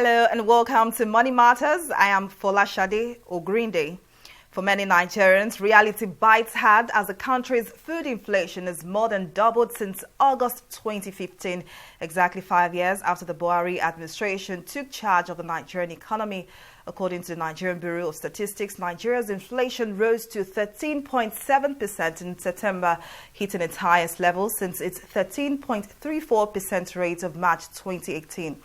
Hello and welcome to Money Matters. I am Folashade Ogrinde. For many Nigerians, reality bites hard as the country's food inflation has more than doubled since August 2015, exactly 5 years after the Buhari administration took charge of the Nigerian economy. According to the Nigerian Bureau of Statistics, Nigeria's inflation rose to 13.7% in September, hitting its highest level since its 13.34% rate of March 2018.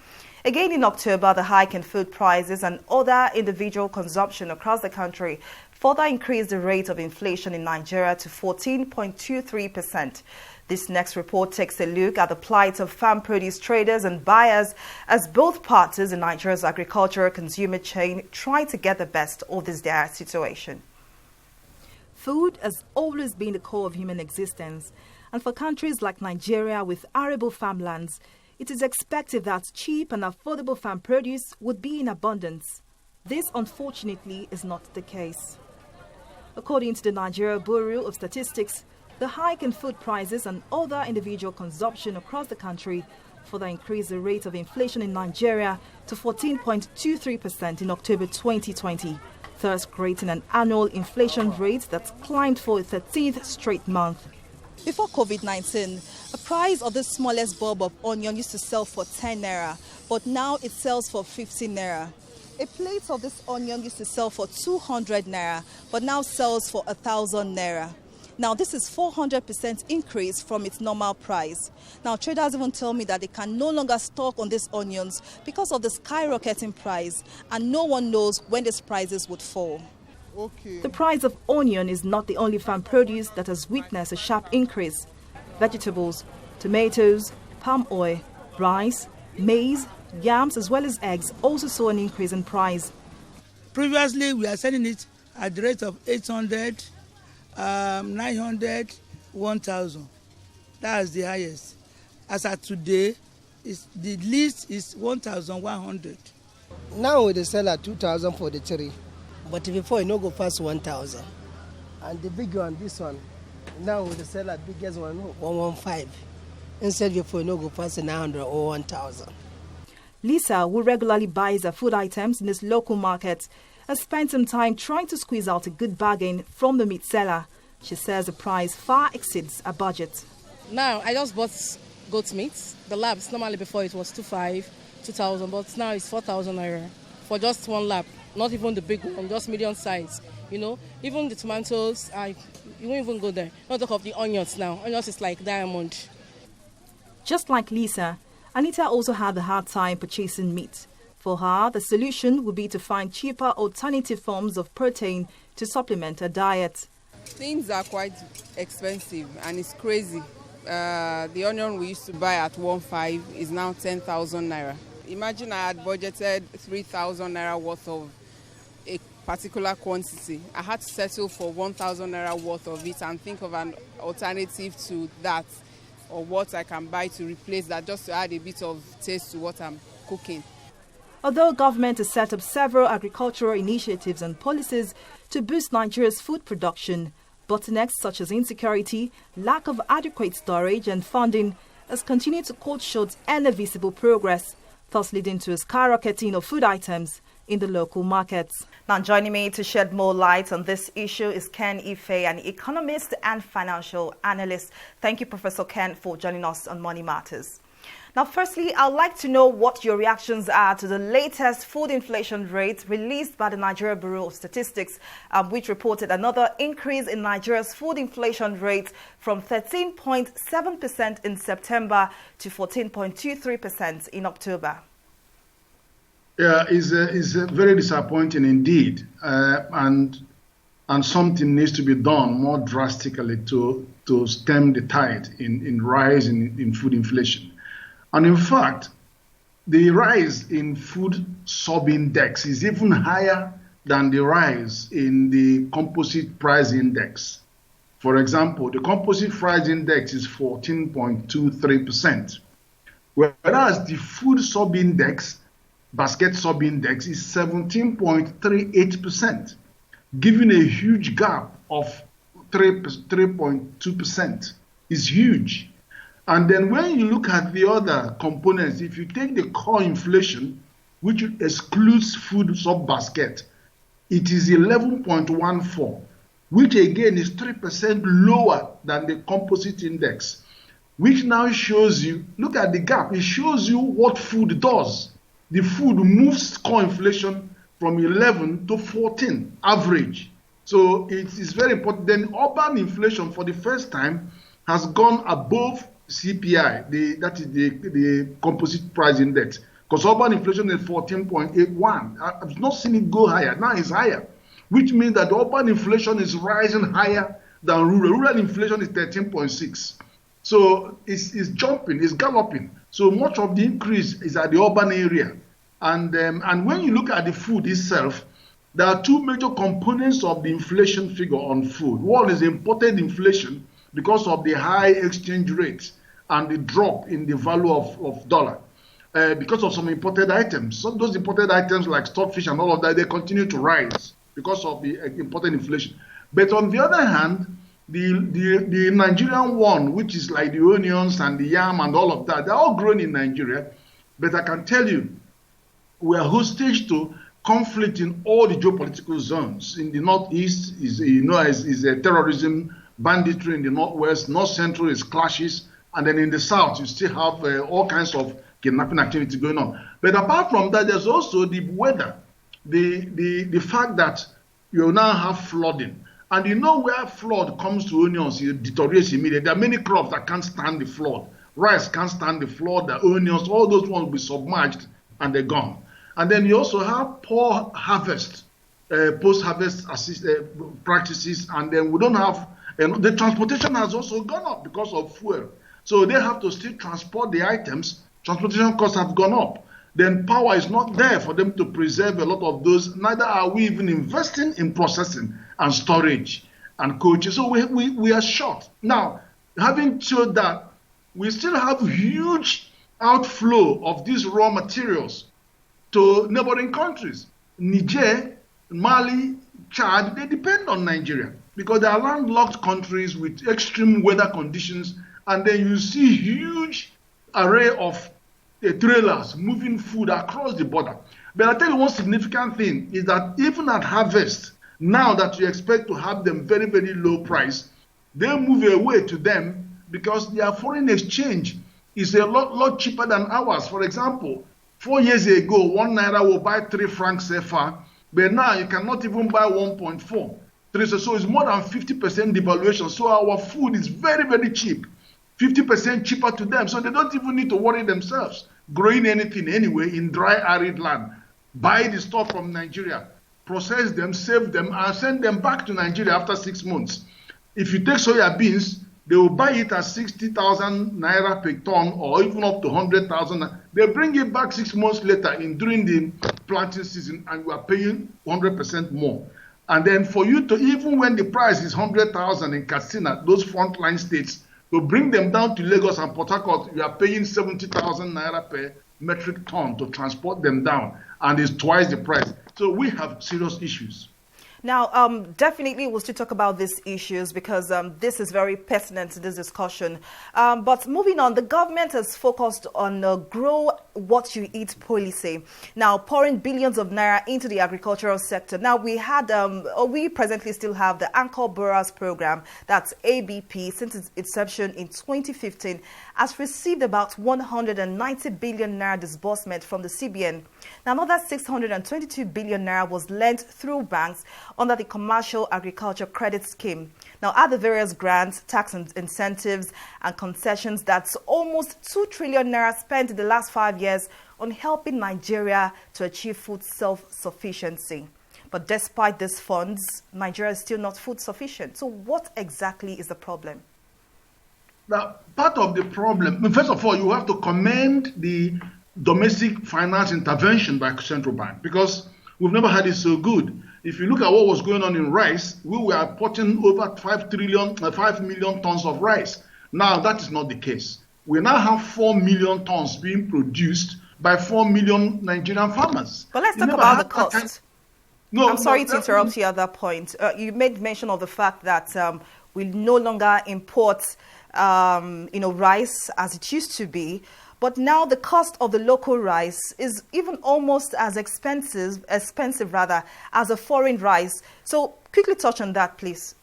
Again in October, the hike in food prices and other individual consumption across the country further increased the rate of inflation in Nigeria to 14.23%. This next report takes a look at the plight of farm produce traders and buyers as both parties in Nigeria's agricultural consumer chain try to get the best of this dire situation. Food has always been the core of human existence, and for countries like Nigeria with arable farmlands, it is expected that cheap and affordable farm produce would be in abundance. This, unfortunately, is not the case. According to the Nigeria Bureau of Statistics, the hike in food prices and other individual consumption across the country further increased the rate of inflation in Nigeria to 14.23% in October 2020, thus creating an annual inflation rate that's climbed for a 13th straight month. Before COVID-19, the price of the smallest bulb of onion used to sell for 10 naira, but now it sells for 15 naira. A plate of this onion used to sell for 200 naira, but now sells for 1,000 naira. Now, this is 400% increase from its normal price. Now, traders even tell me that they can no longer stock on these onions because of the skyrocketing price, and no one knows when these prices would fall. Okay. The price of onion is not the only farm produce that has witnessed a sharp increase. Vegetables, tomatoes, palm oil, rice, maize, yams as well as eggs also saw an increase in price. Previously, we are selling it at the rate of 800, 900, 1,000. That's the highest. As of today, the least is 1,100. Now they sell at 2,000 for the tree. But before, you no go past 1,000. And the big one, this one, now they sell at biggest one, 115. Instead, before, you no go past 900 or 1,000. Lisa, who regularly buys her food items in this local market, has spent some time trying to squeeze out a good bargain from the meat seller. She says the price far exceeds her budget. Now, I just bought goat meat. The labs, normally before it was 2,000, but now it's 4,000 naira for just one lab. Not even the big one, just medium size. You know, even the tomatoes, you won't even go there. Not talk of the onions now. Onions is like diamond. Just like Lisa, Anita also had a hard time purchasing meat. For her, the solution would be to find cheaper alternative forms of protein to supplement her diet. Things are quite expensive and it's crazy. The onion we used to buy at 1.5 is now 10,000 naira. Imagine I had budgeted 3,000 naira worth of a particular quantity. I had to settle for 1,000 naira worth of it and think of an alternative to that, or what I can buy to replace that, just to add a bit of taste to what I'm cooking. Although government has set up several agricultural initiatives and policies to boost Nigeria's food production, bottlenecks such as insecurity, lack of adequate storage and funding has continued to cut short any visible progress, thus leading to a skyrocketing of food items in the local markets. Now joining me to shed more light on this issue is Ken Ife, an economist and financial analyst. Thank you, Professor Ken, for joining us on Money Matters. Now, firstly, I'd like to know what your reactions are to the latest food inflation rate released by the Nigeria Bureau of Statistics, which reported another increase in Nigeria's food inflation rate from 13.7% in September to 14.23% in October. Yeah, it's very disappointing indeed, and something needs to be done more drastically to stem the tide in rise in food inflation. And in fact, the rise in food sub-index is even higher than the rise in the composite price index. For example, the composite price index is 14.23%, whereas the food sub-index, basket sub-index, is 17.38%, giving a huge gap of 3.2%. Is huge. And then when you look at the other components, if you take the core inflation, which excludes food sub-basket, it is 11.14, which again is 3% lower than the composite index, which now shows you, look at the gap, it shows you what food does. The food moves core inflation from 11 to 14 average. So it is very important. Then urban inflation for the first time has gone above CPI, that is the composite price index. Because urban inflation is 14.81. I've not seen it go higher. Now it's higher, which means that urban inflation is rising higher than rural. Rural inflation is 13.6. So it's jumping, it's galloping. So much of the increase is at the urban area. And when you look at the food itself, there are two major components of the inflation figure on food. One is imported inflation because of the high exchange rates and the drop in the value of dollar. Because of some imported items. So those imported items like stockfish and all of that, they continue to rise because of the imported inflation. But on the other hand, the Nigerian one, which is like the onions and the yam and all of that, they're all grown in Nigeria. But I can tell you, we are hostage to conflict in all the geopolitical zones. In the northeast is terrorism, banditry. In the northwest, north central is clashes, and then in the south you still have all kinds of kidnapping activity going on. But apart from that, there's also the weather, the fact that you now have flooding. And you know where flood comes to onions, it deteriorates immediately. There are many crops that can't stand the flood. Rice can't stand the flood, the onions, all those ones will be submerged and they're gone. And then you also have poor harvest, post-harvest practices, and then we don't have, the transportation has also gone up because of fuel. So they have to still transport the items. Transportation costs have gone up. Then power is not there for them to preserve a lot of those. Neither are we even investing in processing and storage and coaching. So we are short. Now, having showed that, we still have huge outflow of these raw materials to neighboring countries. Niger, Mali, Chad, they depend on Nigeria because they are landlocked countries with extreme weather conditions. And then you see huge array of trailers moving food across the border. But I tell you one significant thing is that even at harvest, now that you expect to have them very, very low price, they move away to them because their foreign exchange is a lot cheaper than ours. For example, 4 years ago, 1 naira will buy 3 francs CFA, but now you cannot even buy 1.4. So it's more than 50% devaluation. So our food is very, very cheap. 50% cheaper to them, so they don't even need to worry themselves growing anything anyway in dry, arid land. Buy the stuff from Nigeria, process them, save them, and send them back to Nigeria after 6 months. If you take soya beans, they will buy it at 60,000 naira per ton or even up to 100,000. They bring it back 6 months later during the planting season, and you are paying 100% more. And then for you to, even when the price is 100,000 in Katsina, those frontline states, to bring them down to Lagos and Port Harcourt, you are paying 70,000 naira per metric ton to transport them down, and it's twice the price. So we have serious issues. Now, definitely we'll still talk about these issues because this is very pertinent to this discussion. But moving on, the government has focused on grow what you eat policy. Now, pouring billions of naira into the agricultural sector. Now, we presently still have the Anchor Borers program, that's ABP, since its inception in 2015, has received about 190 billion naira disbursement from the CBN. Now, another 622 billion naira was lent through banks under the Commercial Agriculture Credit Scheme. Now, other various grants, tax incentives and concessions, that's almost 2 trillion naira spent in the last 5 years on helping Nigeria to achieve food self-sufficiency. But despite these funds, Nigeria is still not food sufficient. So what exactly is the problem? Now, part of the problem, first of all, you have to commend the domestic finance intervention by central bank because we've never had it so good. If you look at what was going on in rice, we were importing over 5 million tons of rice. Now, that is not the case. We now have 4 million tons being produced by 4 million Nigerian farmers. But let's talk about the cost. I'm sorry to interrupt you at that point. You made mention of the fact that we no longer import rice as it used to be. But now the cost of the local rice is even almost as expensive as a foreign rice. So quickly touch on that, please.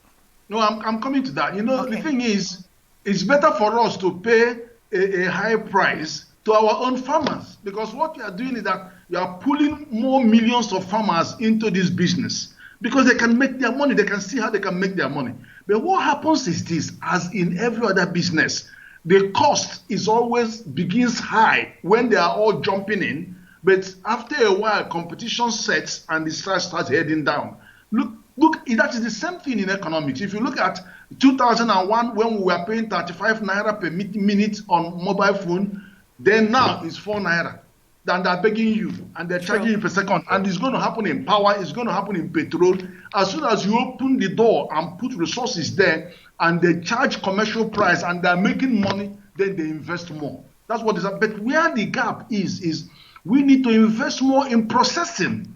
No, I'm coming to that. The thing is, it's better for us to pay a high price to our own farmers, because what you are doing is that you are pulling more millions of farmers into this business because they can make their money. They can see how they can make their money. But what happens is this, as in every other business, the cost is always begins high when they are all jumping in, but after a while, competition sets and the starts heading down. Look, that is the same thing in economics. If you look at 2001, when we were paying 35 naira per minute on mobile phone, then now it's 4 naira. Then they're begging you and they're charging you per second. And it's going to happen in power, it's going to happen in petrol. As soon as you open the door and put resources there and they charge commercial price and they're making money, then they invest more. That's what is up. But where the gap is we need to invest more in processing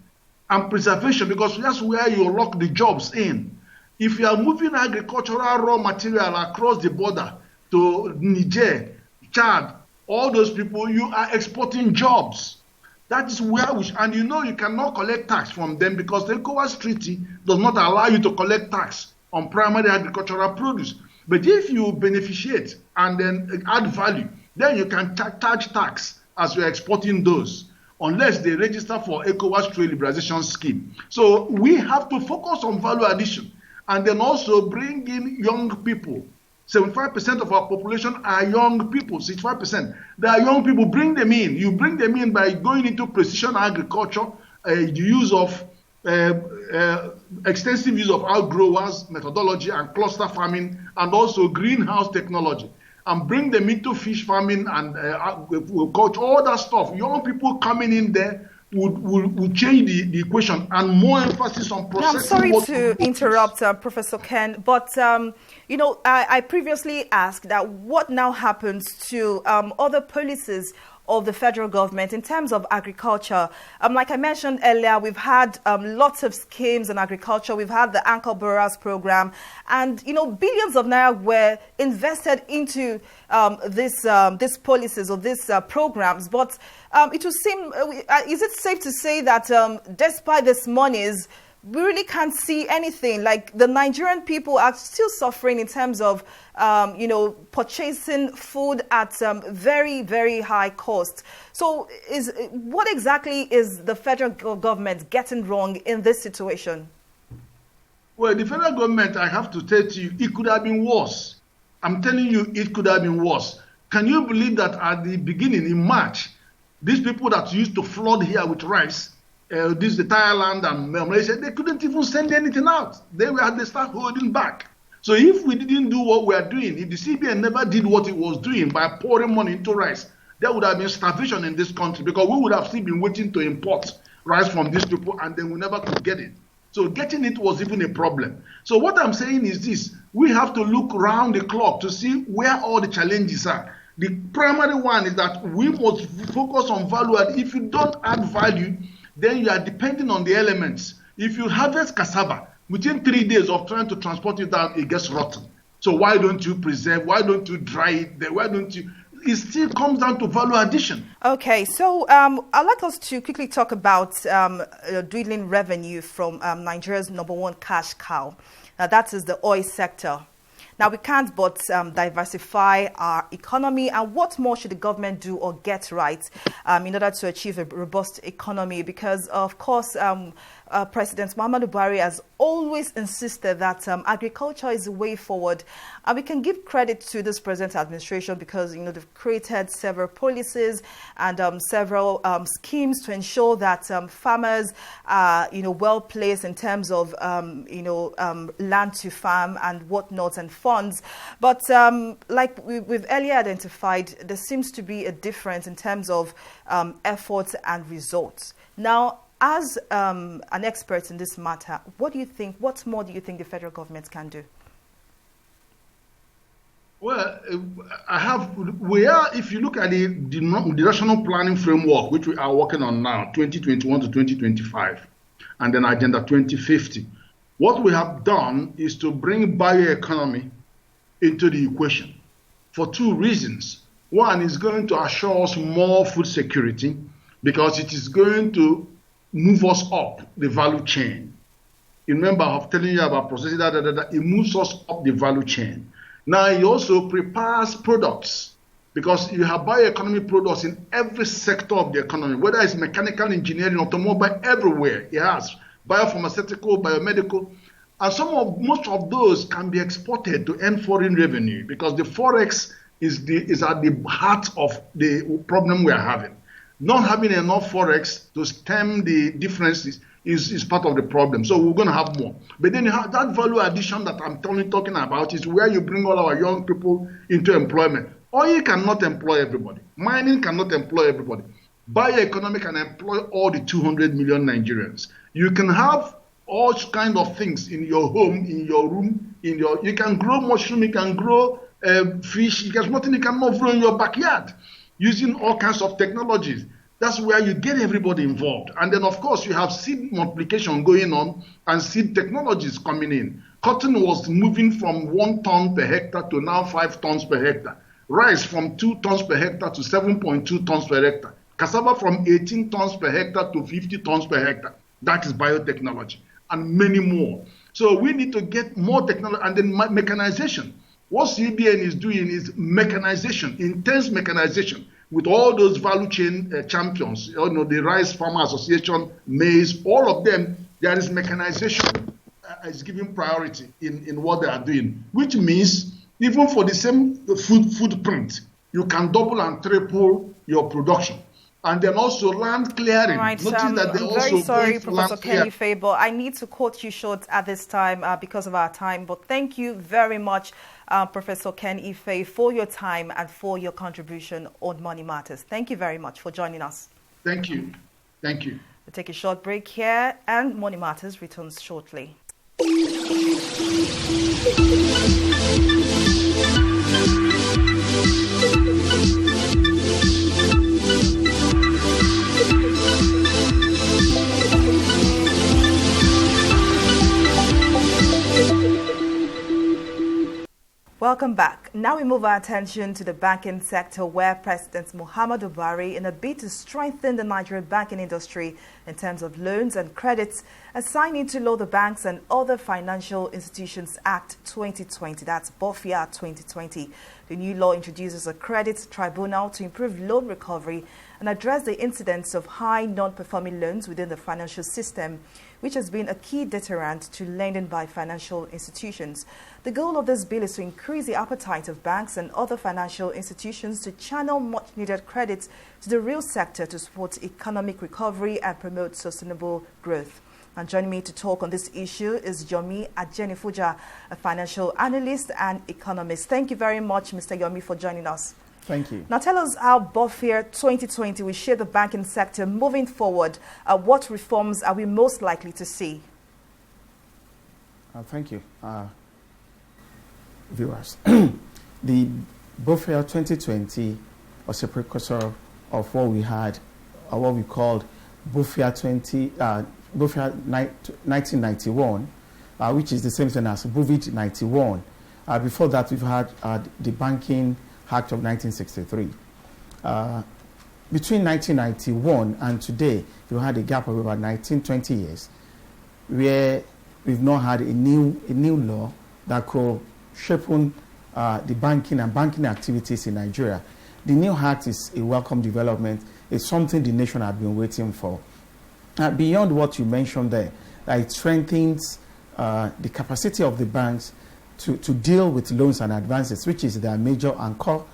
and preservation, because that's where you lock the jobs in. If you are moving agricultural raw material across the border to Niger, Chad, all those people, you are exporting jobs. That is where and you cannot collect tax from them because the ECOWAS treaty does not allow you to collect tax on primary agricultural produce. But if you beneficiate and then add value, then you can charge tax as you're exporting those, unless they register for ECOWAS trade liberalization scheme. So we have to focus on value addition and then also bring in young people. 75% of our population are young people, 65%. They are young people, bring them in. You bring them in by going into precision agriculture, the use of extensive use of outgrowers methodology and cluster farming, and also greenhouse technology. And bring them into fish farming and culture, all that stuff. Young people coming in there would change the equation, and more emphasis on processing. Now, I'm sorry to interrupt, Professor Ken, but I previously asked that what now happens to other policies of the federal government in terms of agriculture. Like I mentioned earlier, we've had lots of schemes in agriculture. We've had the Anchor Borers program, and billions of naira were invested into these policies or these programs. But it would seem, is it safe to say that despite these monies, we really can't see anything? Like, the Nigerian people are still suffering in terms of, purchasing food at very, very high cost. So what exactly is the federal government getting wrong in this situation? Well, the federal government, I have to tell you, it could have been worse. I'm telling you, it could have been worse. Can you believe that at the beginning, in March, these people that used to flood here with rice, the Thailand and Malaysia, they couldn't even send anything out. They start holding back. So if we didn't do what we are doing, if the CBN never did what it was doing by pouring money into rice, there would have been starvation in this country, because we would have still been waiting to import rice from these people, and then we never could get it. So getting it was even a problem. So what I'm saying is this: we have to look round the clock to see where all the challenges are. The primary one is that we must focus on value add. If you don't add value, then you are depending on the elements. If you harvest cassava, within 3 days of trying to transport it down, it gets rotten. So why don't you preserve? Why don't you dry it? Why don't you? It still comes down to value addition. Okay, so I'd like us to quickly talk about dwindling revenue from Nigeria's #1 cash cow. Now, that is the oil sector. Now, we can't but diversify our economy. And what more should the government do or get right in order to achieve a robust economy? Because, of course, President Muhammadu Buhari has always insisted that agriculture is the way forward. And we can give credit to this present administration because, they've created several policies and several schemes to ensure that farmers are, well placed in terms of, land to farm and whatnot and funds. But like we've earlier identified, there seems to be a difference in terms of efforts and results. Now, as an expert in this matter, what more do you think the federal government can do? Well, if you look at the national planning framework, which we are working on now, 2021 to 2025, and then Agenda 2050, what we have done is to bring bioeconomy into the equation for two reasons. One is going to assure us more food security because it is going to move us up the value chain. You remember I have telling you about processing it moves us up the value chain. Now it also prepares products because you have bioeconomy products in every sector of the economy, whether it's mechanical engineering, automobile, everywhere. It has biopharmaceutical, biomedical, and most of those can be exported to earn foreign revenue because the forex is at the heart of the problem we are having. Not having enough forex to stem the differences is part of the problem. So we're going to have more. But then you have that value addition that I'm talking about is where you bring all our young people into employment. Oil cannot employ everybody. Mining cannot employ everybody. Bioeconomy can employ all the 200 million Nigerians. You can have all kinds of things in your home, in your room, you can grow mushroom, you can grow fish, there's nothing you cannot grow in your backyard using all kinds of technologies. That's where you get everybody involved. And then, of course, you have seed multiplication going on and seed technologies coming in. Cotton was moving from 1 ton per hectare to now 5 tons per hectare. Rice from 2 tons per hectare to 7.2 tons per hectare. Cassava from 18 tons per hectare to 50 tons per hectare. That is biotechnology and many more. So we need to get more technology and then mechanization. What CBN is doing is mechanization, intense mechanization with all those value chain champions, the Rice Farmer Association, maize, all of them, there is mechanization is given priority in what they are doing, which means even for the same footprint, you can double and triple your production. And then also land clearing. Right, Notice that they I'm also very sorry, going to Professor land clearing. Kenny Fable. I need to cut you short at this time because of our time. But thank you very much, Professor Ken Ife, for your time and for your contribution on Money Matters. Thank you very much for joining us. Thank you. Thank you. We'll take a short break here, and Money Matters returns shortly. Welcome back. Now we move our attention to the banking sector, where President Muhammadu Buhari, in a bid to strengthen the Nigerian banking industry in terms of loans and credits, has signed into law the Banks and Other Financial Institutions Act 2020, that's BOFIA 2020. The new law introduces a credit tribunal to improve loan recovery and address the incidence of high non-performing loans within the financial system, which has been a key deterrent to lending by financial institutions. The goal of this bill is to increase the appetite of banks and other financial institutions to channel much-needed credit to the real sector to support economic recovery and promote sustainable growth. And joining me to talk on this issue is Yomi Ajenifuja, a financial analyst and economist. Thank you very much, Mr. Yomi, for joining us. Thank you. Now tell us how BOFIA 2020 will shape the banking sector moving forward. What reforms are we most likely to see? Thank you, viewers. The BOFIA 2020 was a precursor of what we had, or what we called BOFIA 1991, which is the same thing as BOVID 91. Before that, we've had the Banking Act of 1963. Between 1991 and today, we had a gap of about 19-20 years, where we've not had a new law that could shape the banking and banking activities in Nigeria. The new act is a welcome development. It's something the nation had been waiting for. Beyond what you mentioned there, it strengthens the capacity of the banks to deal with loans and advances, which is their major and core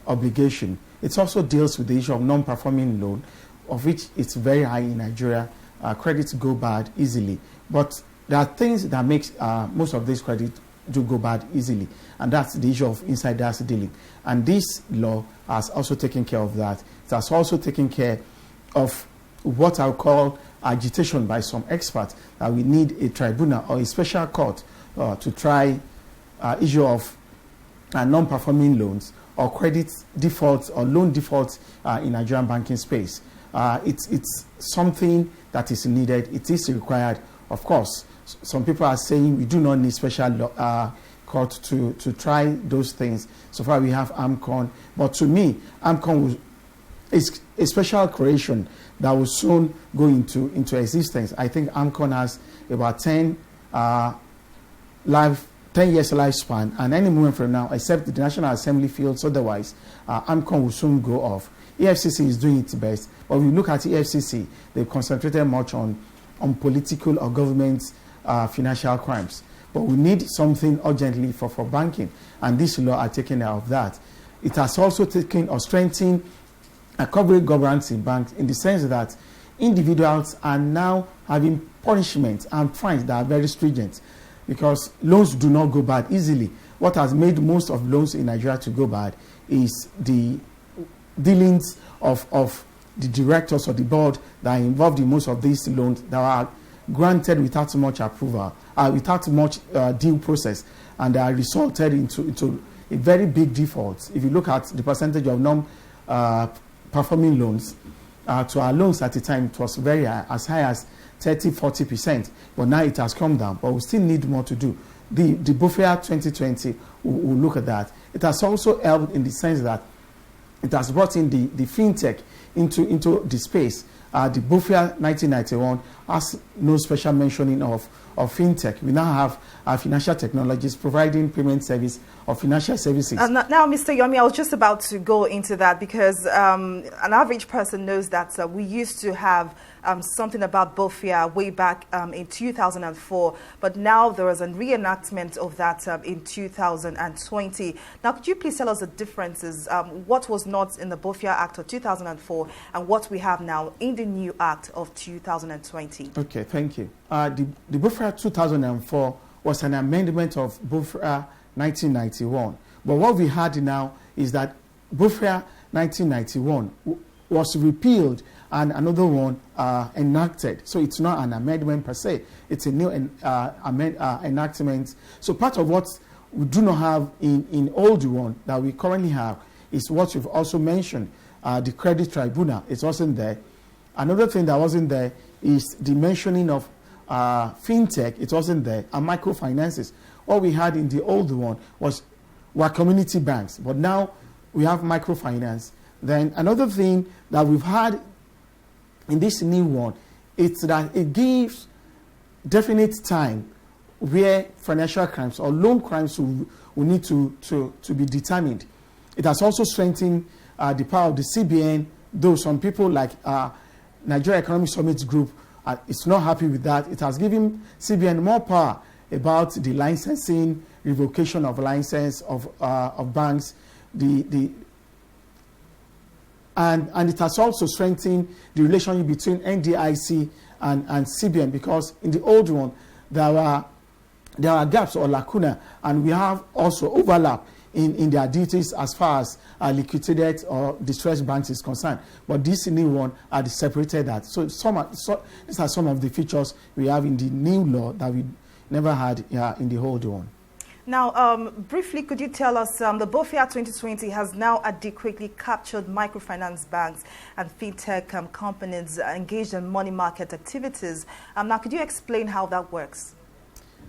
obligation. It also deals with the issue of non-performing loan, of which it's very high in Nigeria. Credits go bad easily. But there are things that makes most of these credits do go bad easily, and that's the issue of insiders dealing. And this law has also taken care of that. It has also taken care of what I call agitation by some experts that we need a tribunal or a special court to try issue of non-performing loans or credit defaults or loan defaults in Nigerian banking space. It's something that is needed. It is required. Of course, some people are saying we do not need special court to try those things. So far we have AMCON, but to me, AMCON is a special creation that will soon go into existence. I think AMCON has about 10 years lifespan, and any moment from now, except the National Assembly feels otherwise, AMCON will soon go off. EFCC is doing its best, but when we look at EFCC, they've concentrated much on political or government financial crimes. But we need something urgently for banking, and this law are taking care of that. It has also taken or strengthened a corporate governance in banks in the sense that individuals are now having punishments and fines that are very stringent, because loans do not go bad easily. What has made most of loans in Nigeria to go bad is the dealings of the directors or the board that are involved in most of these loans that are granted without much approval, without much due process, and are resulted into a very big default. If you look at the percentage of non-performing loans to our loans at the time, it was very high, as high as 30-40%, but now it has come down, but we still need more to do. The BOFIA 2020 will look at that. It has also helped in the sense that it has brought in the fintech into the space. The BOFIA 1991 has no special mentioning of fintech. We now have financial technologies providing payment service or financial services. Now, Mr. Yomi, I was just about to go into that, because an average person knows that we used to have something about BOFIA way back in 2004, but now there is a reenactment of that in 2020. Now, could you please tell us the differences, what was not in the BOFIA Act of 2004 and what we have now in the new Act of 2020? Okay, thank you. The BOFIA 2004 was an amendment of BOFIA 1991, but what we had now is that BOFIA 1991 was repealed and another one enacted. So it's not an amendment per se. It's a new enactment. So part of what we do not have in old one that we currently have is what you've also mentioned, the credit tribunal. It wasn't there. Another thing that wasn't there is the mentioning of fintech. It wasn't there. And microfinances. What we had in the old one were community banks. But now we have microfinance. Then another thing that we've had in this new one, it's that it gives definite time where financial crimes or loan crimes will need to be determined. It has also strengthened the power of the CBN, though some people like Nigeria Economic Summit Group is not happy with that. It has given CBN more power about the licensing, revocation of license of banks, and it has also strengthened the relationship between NDIC and CBN, because in the old one there are gaps or lacuna, and we have also overlap in their duties as far as liquidated or distressed banks is concerned. But this new one are separated that. So these are some of the features we have in the new law that we never had in the old one. Now, briefly, could you tell us, the BOFIA 2020 has now adequately captured microfinance banks and fintech companies engaged in money market activities. Now, could you explain how that works?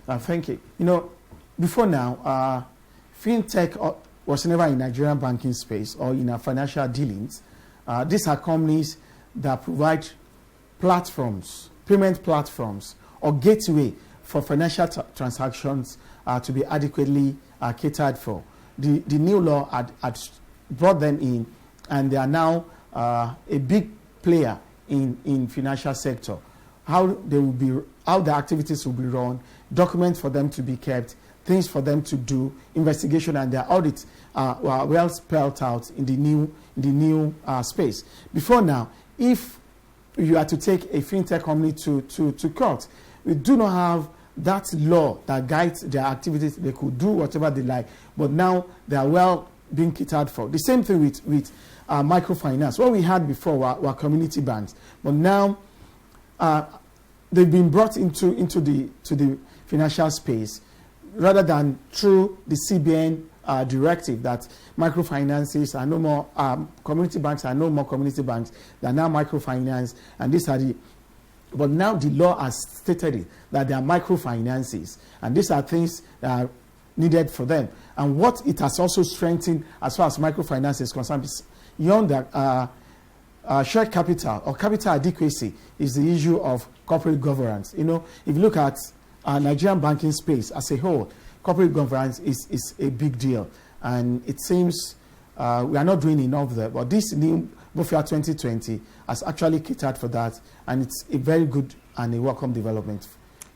Thank you. You know, before now, fintech was never in Nigerian banking space or in our financial dealings. These are companies that provide platforms, payment platforms, or gateway for financial transactions to be adequately catered for. The new law had brought them in, and they are now a big player in financial sector. How the activities will be run, documents for them to be kept, things for them to do, investigation and their audits were well spelled out in the new space. Before now, if you are to take a fintech company to court, we do not have that law that guides their activities. They could do whatever they like, but now they are well being catered for. The same thing with microfinance. What we had before were community banks, but now they've been brought into the financial space rather than through the CBN directive that microfinances are no more, community banks are no more community banks. They are now microfinance, and these are the. But now the law has stated it, that they are microfinances, and these are things that are needed for them. And what it has also strengthened as far as microfinance is concerned, beyond that, shared capital or capital adequacy is the issue of corporate governance. You know, if you look at Nigerian banking space as a whole, corporate governance is a big deal. And it seems we are not doing enough there. But this new BOFIA 2020 has actually catered for that. And it's a very good and a welcome development.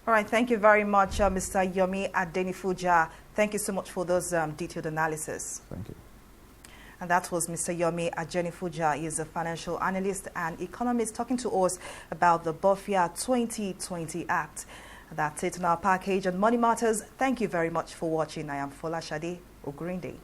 All right, thank you very much, Mr. Yomi Adenifuja. Thank you so much for those detailed analysis. Thank you. And that was Mr. Yomi Adenifuja. He is a financial analyst and economist talking to us about the BOFIA 2020 Act. That's it on our package on Money Matters. Thank you very much for watching. I am Folashade Ogrinde.